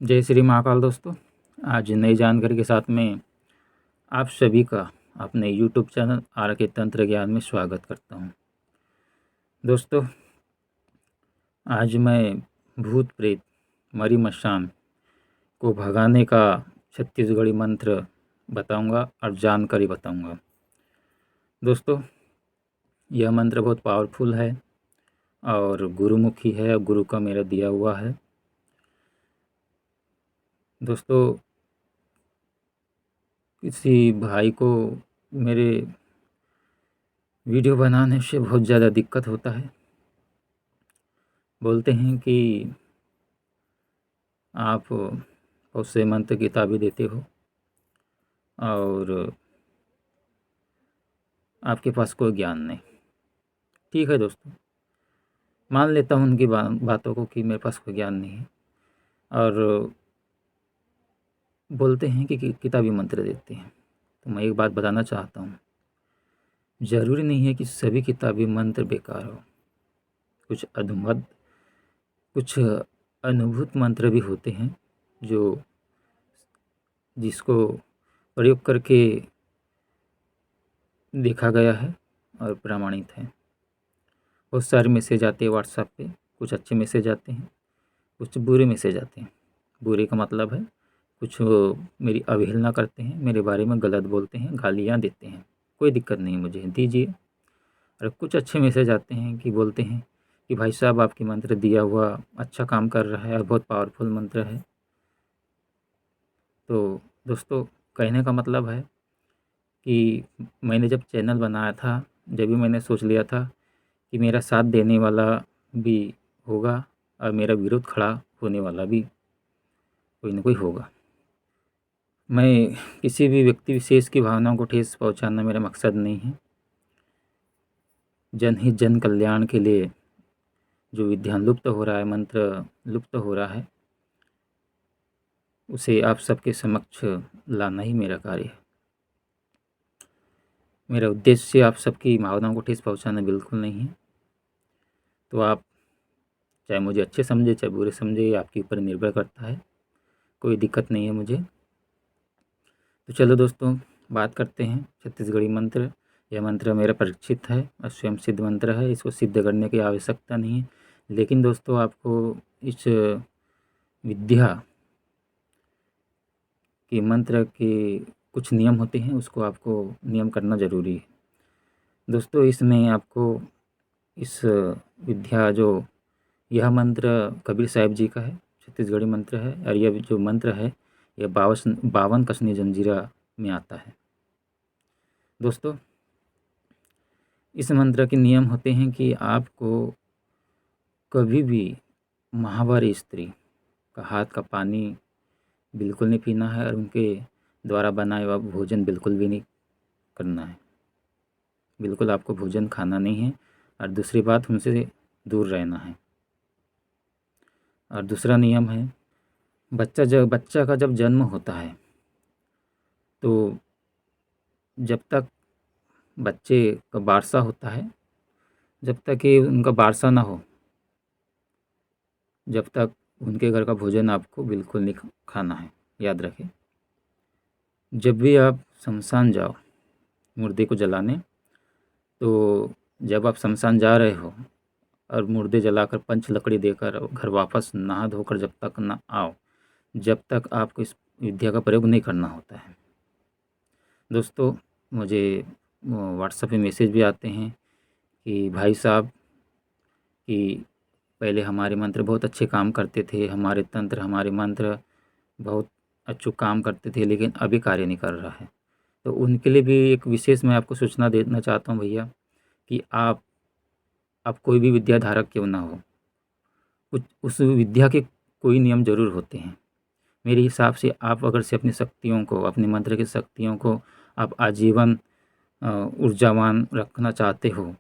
जय श्री महाकाल दोस्तों। आज नई जानकारी के साथ में आप सभी का अपने YouTube चैनल आर के तंत्र ज्ञान में स्वागत करता हूं। दोस्तों, आज मैं भूत प्रेत मरी मशान को भगाने का छत्तीसगढ़ी मंत्र बताऊंगा और जानकारी बताऊंगा। दोस्तों, यह मंत्र बहुत पावरफुल है और गुरुमुखी है और गुरु का मेरा दिया हुआ है। दोस्तों, किसी भाई को मेरे वीडियो बनाने से बहुत ज़्यादा दिक्कत होता है। बोलते हैं कि आप बहुत से मंत्र किताबें देते हो और आपके पास कोई ज्ञान नहीं। ठीक है दोस्तों, मान लेता हूँ उनकी बातों को कि मेरे पास कोई ज्ञान नहीं है, और बोलते हैं कि किताबी मंत्र देते हैं। तो मैं एक बात बताना चाहता हूँ, ज़रूरी नहीं है कि सभी किताबी मंत्र बेकार हो। कुछ अनुभूत मंत्र भी होते हैं जिसको प्रयोग करके देखा गया है और प्रमाणित है। बहुत सारे मैसेज आते हैं व्हाट्सएप पे, कुछ अच्छे मैसेज आते हैं, कुछ बुरे मैसेज आते हैं। बुरे का मतलब है कुछ मेरी अवहेलना करते हैं, मेरे बारे में गलत बोलते हैं, गालियाँ देते हैं। कोई दिक्कत नहीं, मुझे दीजिए। और कुछ अच्छे मैसेज आते हैं कि बोलते हैं कि भाई साहब, आपकी मंत्र दिया हुआ अच्छा काम कर रहा है और बहुत पावरफुल मंत्र है। तो दोस्तों, कहने का मतलब है कि मैंने जब चैनल बनाया था, जब भी मैंने सोच लिया था कि मेरा साथ देने वाला भी होगा और मेरा विरोध खड़ा होने वाला भी कोई न कोई होगा। मैं किसी भी व्यक्ति विशेष की भावनाओं को ठेस पहुंचाना मेरा मकसद नहीं है। जनहित जन कल्याण के लिए जो विज्ञान लुप्त हो रहा है, मंत्र लुप्त हो रहा है, उसे आप सबके समक्ष लाना ही मेरा कार्य है। मेरा उद्देश्य आप सबकी भावनाओं को ठेस पहुंचाना बिल्कुल नहीं है। तो आप चाहे मुझे अच्छे समझे चाहे बुरे समझे, आपके ऊपर निर्भर करता है। कोई दिक्कत नहीं है मुझे। तो चलो दोस्तों, बात करते हैं छत्तीसगढ़ी मंत्र। यह मंत्र मेरा परीक्षित है और स्वयं सिद्ध मंत्र है। इसको सिद्ध करने की आवश्यकता नहीं है। लेकिन दोस्तों, आपको इस विद्या के मंत्र के कुछ नियम होते हैं, उसको आपको नियम करना ज़रूरी है। दोस्तों, इसमें आपको इस विद्या यह मंत्र कबीर साहिब जी का है, छत्तीसगढ़ी मंत्र है। और यह जो मंत्र है यह 52 कसनी जंजीरा में आता है। दोस्तों, इस मंत्र के नियम होते हैं कि आपको कभी भी माहवारी स्त्री का हाथ का पानी बिल्कुल नहीं पीना है और उनके द्वारा बनाया हुआ भोजन बिल्कुल भी नहीं करना है। बिल्कुल आपको भोजन खाना नहीं है। और दूसरी बात, उनसे दूर रहना है। और दूसरा नियम है, बच्चा का जब जन्म होता है तो जब तक बच्चे का बारसा होता है, जब तक कि उनका बारसा ना हो, जब तक उनके घर का भोजन आपको बिल्कुल नहीं खाना है। याद रखें, जब भी आप शमशान जाओ मुर्दे को जलाने, तो जब आप शमशान जा रहे हो और मुर्दे जलाकर पंच लकड़ी देकर घर वापस नहा धोकर जब तक ना आओ, जब तक आपको इस विद्या का प्रयोग नहीं करना होता है। दोस्तों, मुझे व्हाट्सएप पे मैसेज भी आते हैं कि भाई साहब, कि पहले हमारे मंत्र बहुत अच्छे काम करते थे, हमारे तंत्र हमारे मंत्र बहुत अच्छे काम करते थे, लेकिन अभी कार्य नहीं कर रहा है। तो उनके लिए भी एक विशेष मैं आपको सूचना देना चाहता हूँ भैया, कि आप कोई भी विद्या धारक क्यों ना हो, कुछ उस विद्या के कोई नियम ज़रूर होते हैं। मेरे हिसाब से आप अगर से अपनी शक्तियों को, अपने मंत्र की शक्तियों को आप आजीवन ऊर्जावान रखना चाहते हो,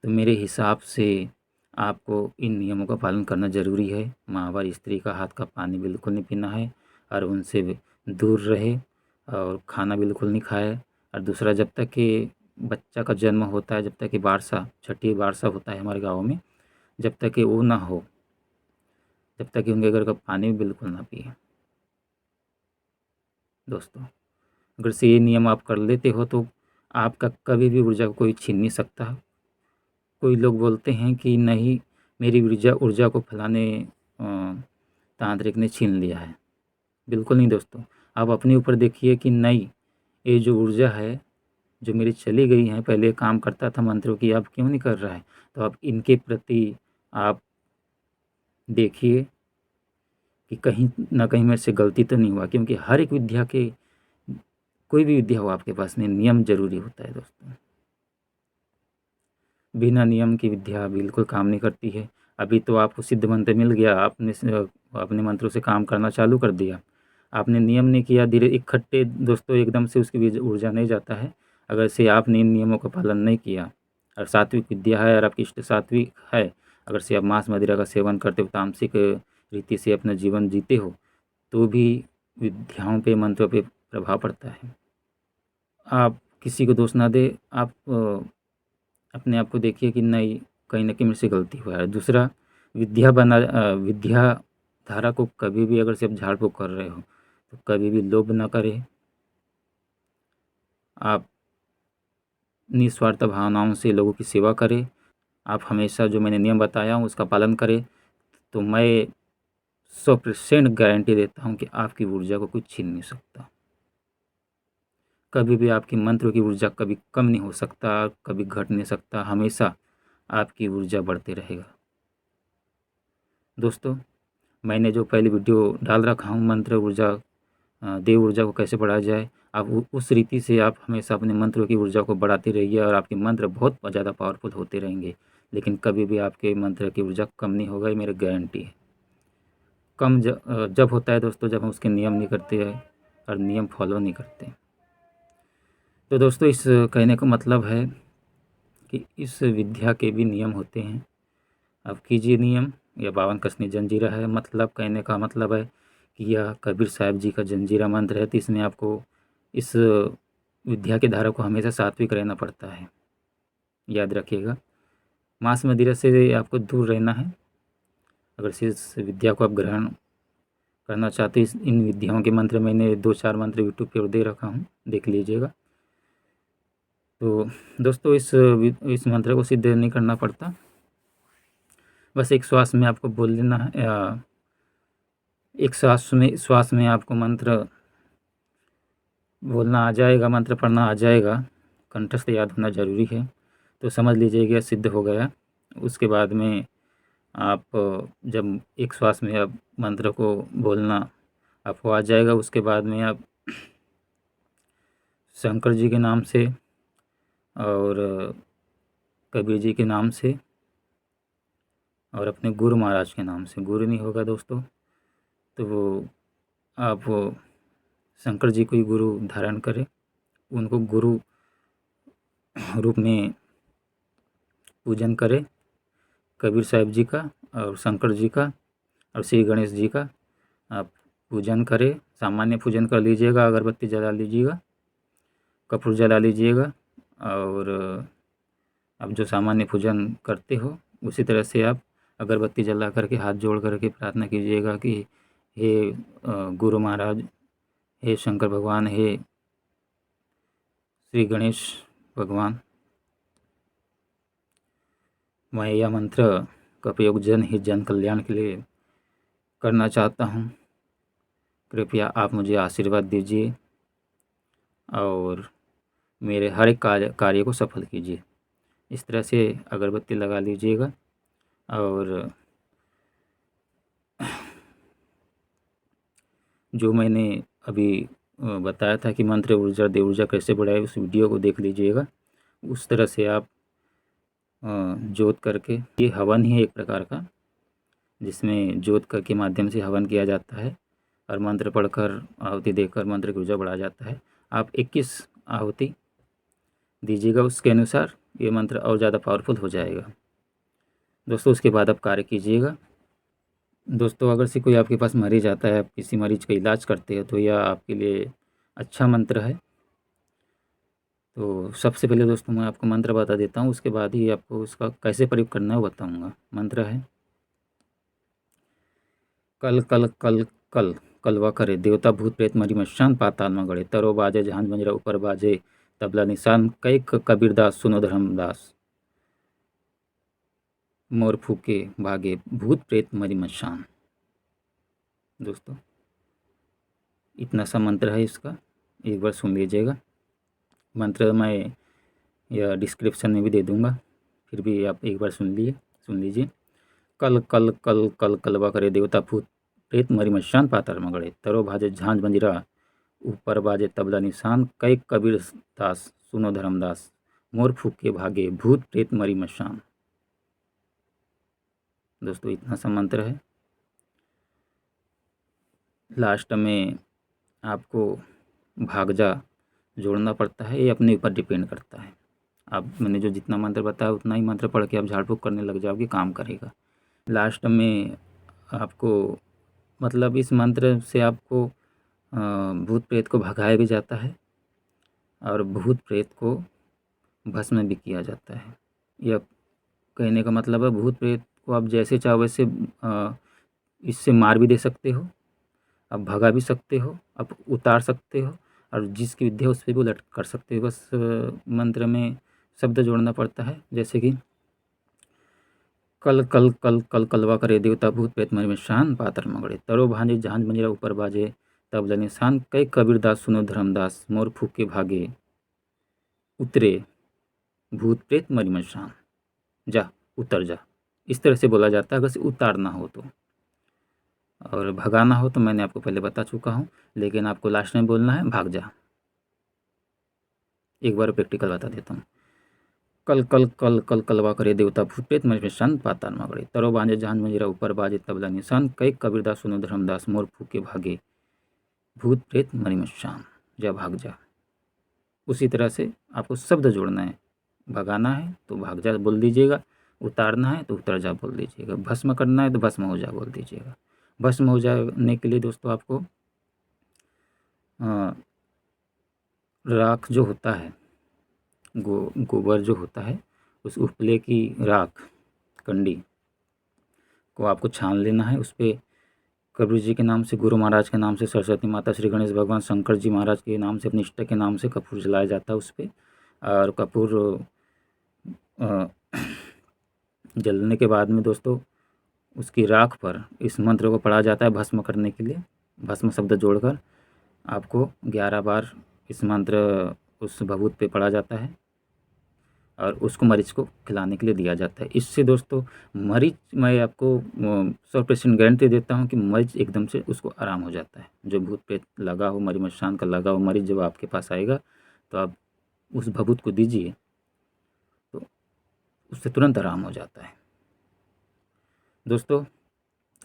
तो मेरे हिसाब से आपको इन नियमों का पालन करना ज़रूरी है। माहवारी स्त्री का हाथ का पानी बिल्कुल नहीं पीना है और उनसे दूर रहे और खाना बिल्कुल नहीं खाए। और दूसरा, जब तक कि बच्चा का जन्म होता है, जब तक कि बारसा, छठी बारसा होता है हमारे गाँव में, जब तक कि वो ना हो, जब तक कि उनके घर का पानी बिल्कुल ना पिए। दोस्तों। अगर से ये नियम आप कर लेते हो तो आपका कभी भी ऊर्जा को कोई छीन नहीं सकता। कोई लोग बोलते हैं कि नहीं, मेरी ऊर्जा को फलाने तांत्रिक ने छीन लिया है। बिल्कुल नहीं दोस्तों, आप अपने ऊपर देखिए कि नहीं, ये जो ऊर्जा है जो मेरी चली गई है, पहले काम करता था मंत्रों की, अब क्यों नहीं कर रहा है। तो आप इनके प्रति आप देखिए कि कहीं ना कहीं मेरे से गलती तो नहीं हुआ, क्योंकि हर एक विद्या के, कोई भी विद्या हो आपके पास में, नियम जरूरी होता है दोस्तों। बिना नियम की विद्या बिल्कुल काम नहीं करती है। अभी तो आपको सिद्ध मंत्र मिल गया, आपने अपने मंत्रों से काम करना चालू कर दिया, आपने नियम नहीं किया, धीरे इकट्ठे दोस्तों एकदम से उसकी ऊर्जा नहीं जाता है। अगर से आपने इन नियमों का पालन नहीं किया, और सात्विक विद्या है और आपकी इष्ट सात्विक है, अगर से आप मांस मदिरा का सेवन करते हो, तामसिक रीति से अपना जीवन जीते हो, तो भी विद्याओं पे, मंत्रों पे प्रभाव पड़ता है। आप किसी को दोष ना दे, आप अपने आप को देखिए कि नहीं, कहीं न कहीं मेरे से गलती हुआ है। दूसरा, विद्या धारा को कभी भी, अगर से आप झाड़ फूँक कर रहे हो, तो कभी भी लोभ ना करें। आप निस्वार्थ भावनाओं से लोगों की सेवा करें। आप हमेशा जो मैंने नियम बताया हूँ उसका पालन करें, तो मैं 100% गारंटी देता हूँ कि आपकी ऊर्जा को कोई छीन नहीं सकता। कभी भी आपकी मंत्र की ऊर्जा कभी कम नहीं हो सकता, कभी घट नहीं सकता, हमेशा आपकी ऊर्जा बढ़ते रहेगा। दोस्तों, मैंने जो पहले वीडियो डाल रखा हूँ, मंत्र ऊर्जा, देव ऊर्जा को कैसे बढ़ाया जाए, आप उस रीति से आप हमेशा अपने मंत्रों की ऊर्जा को बढ़ाते रहिए और आपके मंत्र बहुत ज़्यादा पावरफुल होते रहेंगे। लेकिन कभी भी आपके मंत्र की ऊर्जा कम नहीं होगा, ये मेरी गारंटी है। कम जब होता है दोस्तों, जब हम उसके नियम नहीं करते हैं और नियम फॉलो नहीं करते। तो दोस्तों, इस कहने का मतलब है कि इस विद्या के भी नियम होते हैं। आप कीजिए नियम। यह 52 कसनी जंजीरा है, मतलब कहने का मतलब है कि यह कबीर साहब जी का जंजीरा मंत्र है। तो इसमें आपको, इस विद्या के धारा को हमेशा सात्विक रहना पड़ता है, याद रखिएगा। मांस मदिरा से आपको दूर रहना है। अगर इस विद्या को आप ग्रहण करना चाहते हैं, इन विद्याओं के मंत्र मैंने 2-4 मंत्र यूट्यूब पर दे रखा हूँ, देख लीजिएगा। तो दोस्तों, इस मंत्र को सिद्ध नहीं करना पड़ता, बस एक श्वास में आपको बोल लेना है, एक श्वास में आपको मंत्र बोलना आ जाएगा, मंत्र पढ़ना आ जाएगा, कंठस्थ याद होना ज़रूरी है। तो समझ लीजिएगा सिद्ध हो गया। उसके बाद में आप जब एक श्वास में आप मंत्र को बोलना आपको आ जाएगा, उसके बाद में आप शंकर जी के नाम से और कबीर जी के नाम से और अपने गुरु महाराज के नाम से, गुरु नहीं होगा दोस्तों तो वो आप शंकर जी को ही गुरु धारण करें, उनको गुरु रूप में पूजन करें, कबीर साहब जी का और शंकर जी का और श्री गणेश जी का आप पूजन करें। सामान्य पूजन कर लीजिएगा, अगरबत्ती जला लीजिएगा, कपूर जला लीजिएगा, और आप जो सामान्य पूजन करते हो उसी तरह से आप अगरबत्ती जला करके हाथ जोड़ करके प्रार्थना कीजिएगा कि हे गुरु महाराज, हे शंकर भगवान, हे श्री गणेश भगवान, मैं यह मंत्र का प्रयोग जन कल्याण के लिए करना चाहता हूँ। कृपया आप मुझे आशीर्वाद दीजिए और मेरे हर एक कार्य को सफल कीजिए। इस तरह से अगरबत्ती लगा लीजिएगा। और जो मैंने अभी बताया था कि मंत्र ऊर्जा, देव ऊर्जा कैसे बढ़ाए, उस वीडियो को देख लीजिएगा। उस तरह से आप जोत करके, ये हवन ही है एक प्रकार का, जिसमें जोत के माध्यम से हवन किया जाता है और मंत्र पढ़कर, आहुति देकर मंत्र की ऊर्जा बढ़ाया जाता है। आप 21 आहुति दीजिएगा, उसके अनुसार ये मंत्र और ज़्यादा पावरफुल हो जाएगा दोस्तों। उसके बाद आप कार्य कीजिएगा। दोस्तों, अगर से कोई आपके पास मरीज आता है, आप किसी मरीज का इलाज करते हैं, तो यह आपके लिए अच्छा मंत्र है। तो सबसे पहले दोस्तों मैं आपको मंत्र बता देता हूँ, उसके बाद ही आपको उसका कैसे प्रयोग करना है वो बताऊँगा। मंत्र है कल कल कल कल कलवा करे देवता भूत प्रेत मरी मशान पाताल में गड़े, तरो बाजे जहान मंजरा ऊपर बाजे तबला निशान, कई कबीरदास सुनो धर्मदास, मोर फूके भागे भूत प्रेत मरी मशान। दोस्तों इतना सा मंत्र है इसका, एक बार सुन लीजिएगा। मंत्र मैं यह डिस्क्रिप्शन में भी दे दूंगा, फिर भी आप एक बार सुन लीजिए। कल कल कल कल कलवा करे देवता भूत प्रेत मरी मशान पाताल में गड़े, तरो भाजे झांझ मंजिरा ऊपर बाजे तबला निशान, कई कबीर दास सुनो धर्मदास, मोर फूके भागे भूत प्रेत मरी मशान। दोस्तों इतना सा मंत्र है। लास्ट में आपको भाग जा जोड़ना पड़ता है, ये अपने ऊपर डिपेंड करता है। आप मैंने जो जितना मंत्र बताया उतना ही मंत्र पढ़ के आप झाड़ फूँक करने लग जाओगे, काम करेगा। लास्ट में आपको मतलब इस मंत्र से आपको भूत प्रेत को भगाया भी जाता है और भूत प्रेत को भस्म भी किया जाता है। यह कहने का मतलब है भूत प्रेत को आप जैसे चाहो वैसे इससे मार भी दे सकते हो, आप भगा भी सकते हो, आप उतार सकते हो, और जिसकी विद्या उस पर भी उलट कर सकते हो। बस मंत्र में शब्द जोड़ना पड़ता है, जैसे कि कल कल कल कल कलवा करे देवता भूत प्रेत मरी मशान पातर मगड़े, तरो भांजे जहांज मंजरा ऊपर बाजे तबला निशान, कई कबीरदास सुनो धर्मदास, मोर फूके भागे उतरे भूत प्रेत मरी मशान। जा उतर जा, इस तरह से बोला जाता है अगर से उतारना हो तो। और भगाना हो तो मैंने आपको पहले बता चुका हूँ, लेकिन आपको लास्ट में बोलना है भाग जा। एक बार प्रैक्टिकल बता देता हूँ। कल कल कल कल कलवा करे देवता भूत प्रेत मरी मशान पाताल में गड़े, तरो बांजे जहान मंजिरा ऊपर बाजे तबला निशान, कई कबीरदास सुनो धर्मदास, मोर फूके भागे भूत प्रेत मरी मशान। जा भाग जा। उसी तरह से आपको शब्द जोड़ना है। भगाना है तो भाग जा बोल दीजिएगा, उतारना है तो उतर जा बोल दीजिएगा, भस्म करना है तो भस्म हो जा बोल दीजिएगा। भस्म हो जाने के लिए दोस्तों आपको राख जो होता है, गोबर जो होता है, उस उपले की राख कंडी को आपको छान लेना है। उस पर कबीर जी के नाम से, गुरु महाराज के नाम से, सरस्वती माता, श्री गणेश भगवान, शंकर जी महाराज के नाम से, अपनी निष्ठा के नाम से कपूर जलाया जाता है उस पर। और कपूर जलने के बाद में दोस्तों उसकी राख पर इस मंत्र को पढ़ा जाता है भस्म करने के लिए। भस्म शब्द जोड़कर आपको 11 बार इस मंत्र उस भभूत पे पढ़ा जाता है और उसको मरीज को खिलाने के लिए दिया जाता है। इससे दोस्तों मरीज, मैं आपको 100% गारंटी देता हूँ कि मरीज एकदम से उसको आराम हो जाता है। जो भूत प्रेत लगा हो, मरी मशान का लगा हो मरीज जब आपके पास आएगा तो आप उस भभूत को दीजिए तो उससे तुरंत आराम हो जाता है। दोस्तों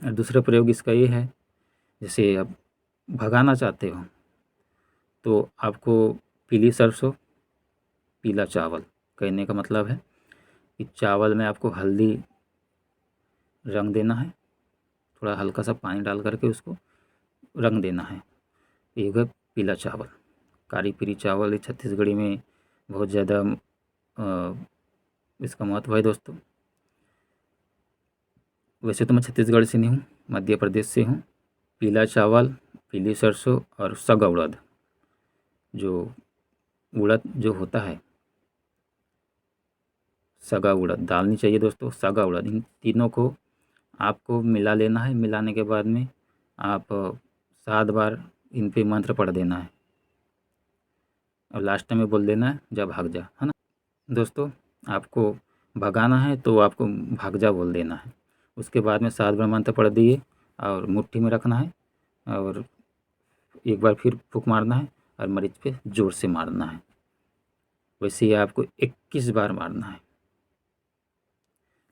दूसरा प्रयोग इसका ये है, जैसे आप भगाना चाहते हो तो आपको पीली सरसों, पीला चावल, कहने का मतलब है कि चावल में आपको हल्दी रंग देना है, थोड़ा हल्का सा पानी डाल करके उसको रंग देना है। ये है पीला चावल। कारी पीली चावल छत्तीसगढ़ी में बहुत ज़्यादा इसका महत्व है दोस्तों। वैसे तो मैं छत्तीसगढ़ से नहीं हूँ, मध्य प्रदेश से हूँ। पीला चावल, पीली सरसों और सगा उड़द, जो उड़द जो होता है, सगा उड़द डालनी चाहिए दोस्तों। सगा उड़द, इन तीनों को आपको मिला लेना है। मिलाने के बाद में आप 7 बार इन पे मंत्र पढ़ देना है और लास्ट में बोल देना है जा भाग जा, है ना दोस्तों। आपको भगाना है तो आपको भाग जा बोल देना है। उसके बाद में 7 बार मंत्र पढ़ दिए और मुट्ठी में रखना है और एक बार फिर फूंक मारना है और मरीज पे जोर से मारना है। वैसे ही आपको 21 बार मारना है,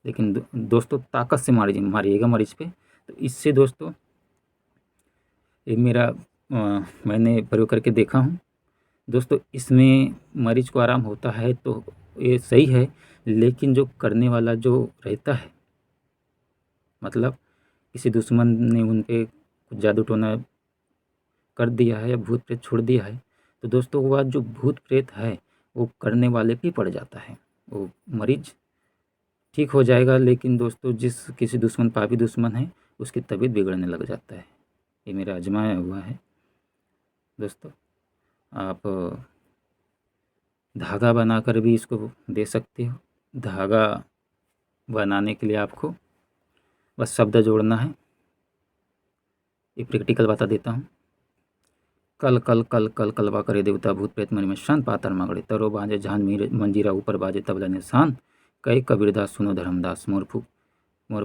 लेकिन दोस्तों ताकत से मारिएगा मरीज पे। तो इससे दोस्तों ये मेरा मैंने प्रयोग करके देखा हूँ दोस्तों, इसमें मरीज को आराम होता है तो ये सही है, लेकिन जो करने वाला जो रहता है, मतलब किसी दुश्मन ने उन पे कुछ जादू टोना कर दिया है या भूत प्रेत छोड़ दिया है, तो दोस्तों वह जो भूत प्रेत है वो करने वाले पे पड़ जाता है। वो मरीज ठीक हो जाएगा, लेकिन दोस्तों जिस किसी दुश्मन, पापी दुश्मन है, उसकी तबीयत बिगड़ने लग जाता है। ये मेरा आजमाया हुआ है दोस्तों। आप धागा बनाकर भी इसको दे सकते हो। धागा बनाने के लिए आपको बस शब्द जोड़ना है। ये प्रैक्टिकल बता देता हूँ। कल कल कल कल कलवा करे देवता भूत प्रेत मरि मशान पातर मांगड़े तरो बाजे झान मंजीरा ऊपर बाजे तबला निशान कई कबीरदास सुनो धर्मदास मोर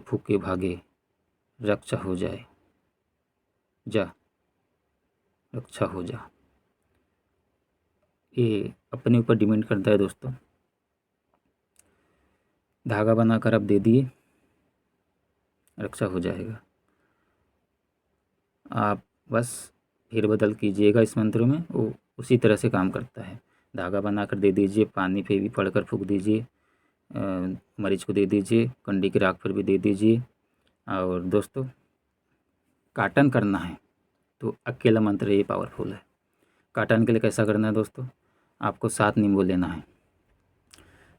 फूक के भागे रक्षा हो जाए जा रक्षा हो जा। ये अपने ऊपर डिपेंड करता है दोस्तों। धागा बनाकर आप दे दिए, रक्षा हो जाएगा। आप बस फेर बदल कीजिएगा इस मंत्र में, वो उसी तरह से काम करता है। धागा बनाकर दे दीजिए, पानी पे भी पढ़कर फूंक दीजिए, मरीज को दे दीजिए, कंडी की राख पर भी दे दीजिए। और दोस्तों काटन करना है तो अकेला मंत्र ये पावरफुल है। काटन के लिए कैसा करना है दोस्तों, आपको 7 नींबू लेना है।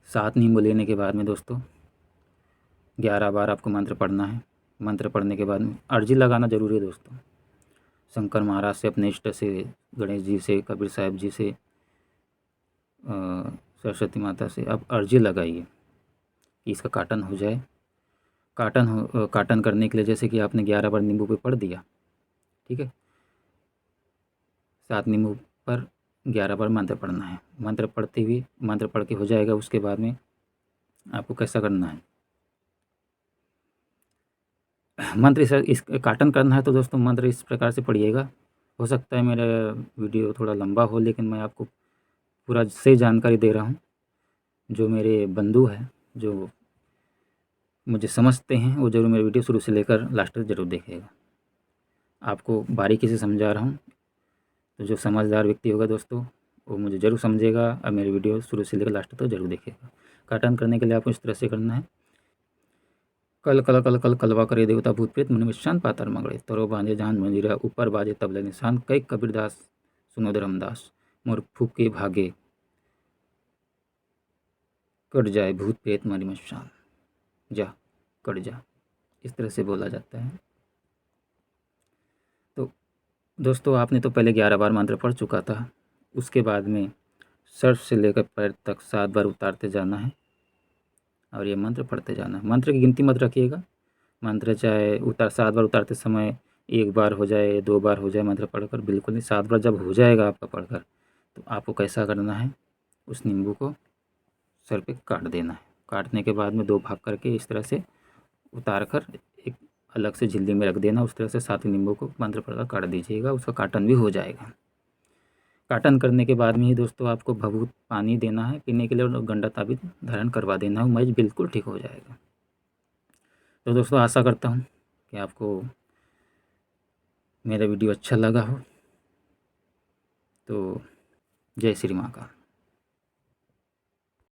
7 नींबू लेने के बाद में दोस्तों 11 बार आपको मंत्र पढ़ना है। मंत्र पढ़ने के बाद में अर्जी लगाना जरूरी है दोस्तों। शंकर महाराज से, अपने इष्ट से, गणेश जी से, कबीर साहब जी से, सरस्वती माता से आप अर्जी लगाइए कि इसका काटन हो जाए। काटन करने के लिए जैसे कि आपने 11 बार नींबू पे पढ़ दिया, ठीक है। 7 नींबू पर 11 बार मंत्र पढ़ना है। मंत्र पढ़ते हुए मंत्र पढ़ के हो जाएगा। उसके बाद में आपको कैसा करना है, मंत्र इस काटन करना है तो दोस्तों मंत्र इस प्रकार से पढ़िएगा। हो सकता है मेरा वीडियो थोड़ा लंबा हो, लेकिन मैं आपको पूरा सही जानकारी दे रहा हूँ। जो मेरे बंधु हैं, जो मुझे समझते हैं, वो ज़रूर मेरी वीडियो शुरू से लेकर लास्ट तक ज़रूर देखेगा। आपको बारीकी से समझा रहा हूँ, तो जो समझदार व्यक्ति होगा दोस्तों वो मुझे ज़रूर समझेगा और मेरी वीडियो शुरू से लेकर लास्ट तक ज़रूर देखेगा। काटन करने के लिए आपको इस तरह से करना है। कल कल कल कल कलवा करे देवता भूत प्रेत मन मिशान पातर मगड़े तरो बाजे जान मंजीरा ऊपर बाजे तबले निशान कई कबीरदास सुनो धर्मदास मोर फूक के भागे कट जाए भूत प्रेत मरि मशान जा कट जा। इस तरह से बोला जाता है। तो दोस्तों आपने तो पहले 11 बार मंत्र पढ़ चुका था। उसके बाद में सर से लेकर पैर तक 7 बार उतारते जाना है और ये मंत्र पढ़ते जाना है। मंत्र की गिनती मत रखिएगा। मंत्र चाहे 7 बार उतारते समय 1 बार हो जाए, 2 बार हो जाए, मंत्र पढ़कर बिल्कुल नहीं। 7 बार जब हो जाएगा आपका पढ़कर, तो आपको कैसा करना है, उस नींबू को सर पे काट देना है। काटने के बाद में 2 भाग करके इस तरह से उतार कर एक अलग से झिल्ली में रख देना। उस तरह से 7 नींबू को मंत्र पढ़कर काट दीजिएगा, उसका काटन भी हो जाएगा। काटन करने के बाद में ही दोस्तों आपको भभूत पानी देना है पीने के लिए और गंडा ताबीज धारण करवा देना है। मरीज बिल्कुल ठीक हो जाएगा। तो दोस्तों आशा करता हूँ कि आपको मेरा वीडियो अच्छा लगा हो। तो जय श्री माँ का।